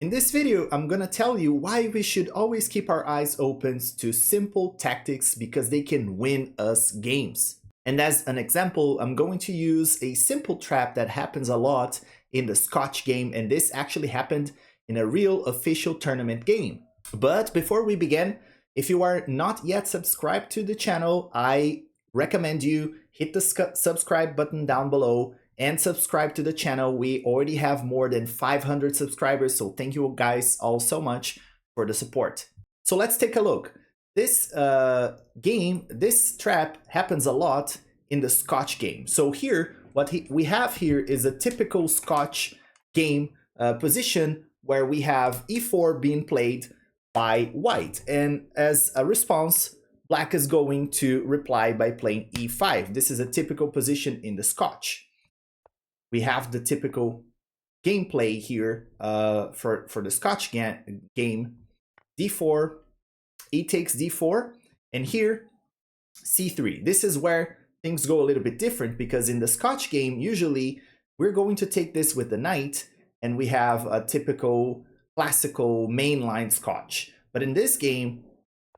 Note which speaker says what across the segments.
Speaker 1: In this video, I'm gonna tell you why we should always keep our eyes open to simple tactics because they can win us games. And as an example, I'm going to use a simple trap that happens a lot in the Scotch game, and this actually happened in a real official tournament game. But before we begin, if you are not yet subscribed to the channel, I recommend you hit the subscribe button down below and subscribe to the channel. We already have more than 500 subscribers, so thank you guys all so much for the support. So let's take a look. This this trap happens a lot in the Scotch game. So here, what we have here is a typical Scotch game position where we have e4 being played by white, and as a response, black is going to reply by playing e5. This is a typical position in the Scotch. We have the typical gameplay here for the Scotch game. D4, e takes d4, and here c3. This is where things go a little bit different, because in the Scotch game, usually we're going to take this with the knight, and we have a typical classical mainline Scotch. But in this game,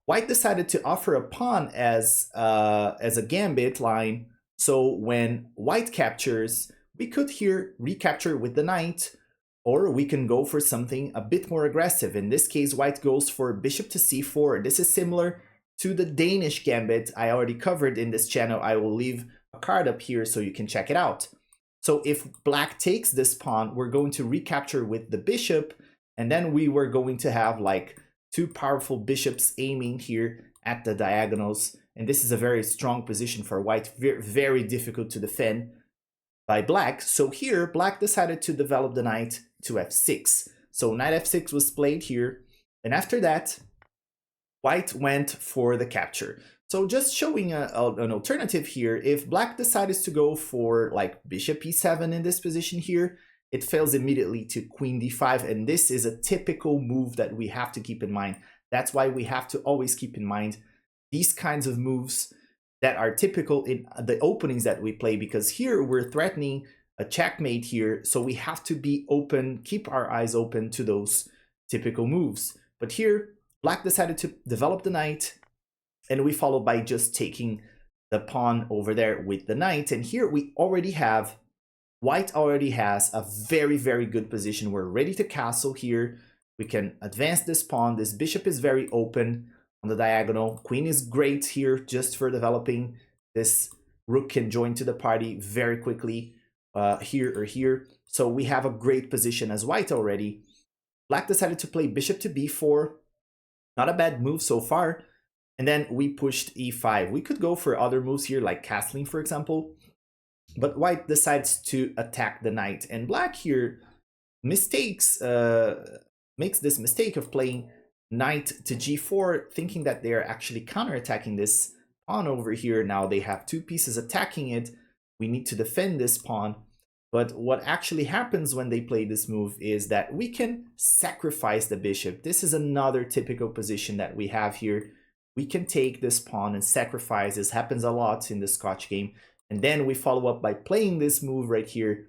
Speaker 1: white decided to offer a pawn as a gambit line. So when white captures, we could here recapture with the knight, or we can go for something a bit more aggressive. In this case, white goes for bishop to c4. This is similar to the Danish gambit I already covered in this channel. I will leave a card up here so you can check it out. So if black takes this pawn, we're going to recapture with the bishop, and then we were going to have like two powerful bishops aiming here at the diagonals. And this is a very strong position for white, very difficult to defend by black. So here, black decided to develop the knight to f6. So knight f6 was played here, and after that, white went for the capture. So just showing an alternative here, if black decides to go for like bishop e7 in this position here, it fails immediately to queen d5, and this is a typical move that we have to keep in mind. That's why we have to always keep in mind these kinds of moves that are typical in the openings that we play, because here we're threatening a checkmate here, so we have to be open, keep our eyes open to those typical moves. But here, black decided to develop the knight, and we follow by just taking the pawn over there with the knight. And here we already have, white already has a very good position. We're ready to castle here. We can advance this pawn. This bishop is very open on the diagonal. Queen is great here just for developing. This rook can join to the party very quickly here or here. So we have a great position as white already. Black decided to play bishop to b4. Not a bad move so far. And then we pushed e5. We could go for other moves here, like castling, for example. But white decides to attack the knight. And black here makes this mistake of playing knight to g4, thinking that they are actually counterattacking this pawn over here. Now they have two pieces attacking it. We need to defend this pawn. But what actually happens when they play this move is that we can sacrifice the bishop. This is another typical position that we have here. We can take this pawn and sacrifice. This happens a lot in the Scotch game. And then we follow up by playing this move right here,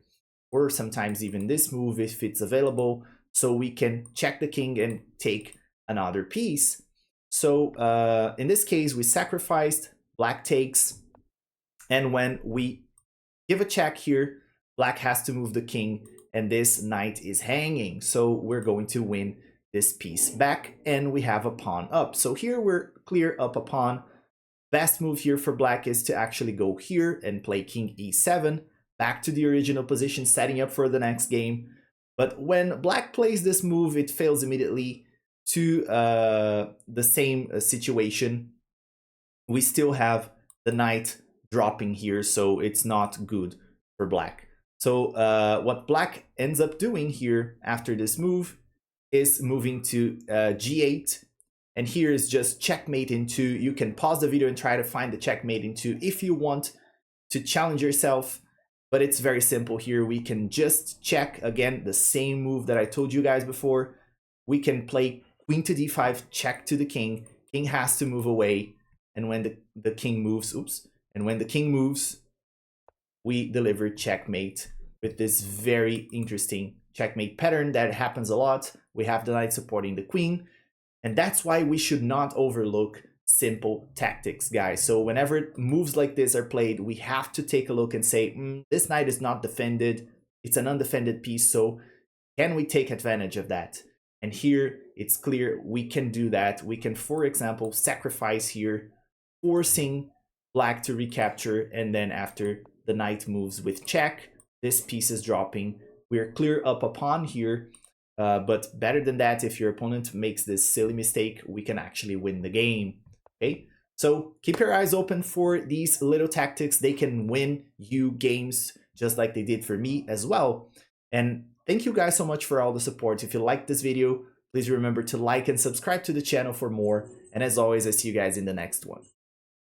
Speaker 1: or sometimes even this move if it's available, so we can check the king and take another piece. So in this case, we sacrificed, black takes, and when we give a check here, black has to move the king, and this knight is hanging. So we're going to win this piece back, and we have a pawn up. So here we're clear up a pawn. Best move here for black is to actually go here and play king e7, back to the original position, setting up for the next game. But when black plays this move, it fails immediately to the same situation. We still have the knight dropping here, so it's not good for black. So what black ends up doing here after this move is moving to g8. And here is just checkmate in 2. You can pause the video and try to find the checkmate in 2 if you want to challenge yourself. But it's very simple here. We can just check, again, the same move that I told you guys before. We can play queen to d5, check to the king. King has to move away. And when the king moves, and when the king moves, we deliver checkmate with this very interesting checkmate pattern that happens a lot. We have the knight supporting the queen, and that's why we should not overlook simple tactics, guys. So whenever moves like this are played, we have to take a look and say, this knight is not defended. It's an undefended piece, so can we take advantage of that? And here it's clear we can do that. We can, for example, sacrifice here, forcing black to recapture, and then after the knight moves with check, this piece is dropping. We're clear up a pawn here, but better than that, if your opponent makes this silly mistake, we can actually win the game. Okay, so keep your eyes open for these little tactics. They can win you games just like they did for me as well. And thank you guys so much for all the support. If you liked this video, please remember to like and subscribe to the channel for more. And as always, I see you guys in the next one.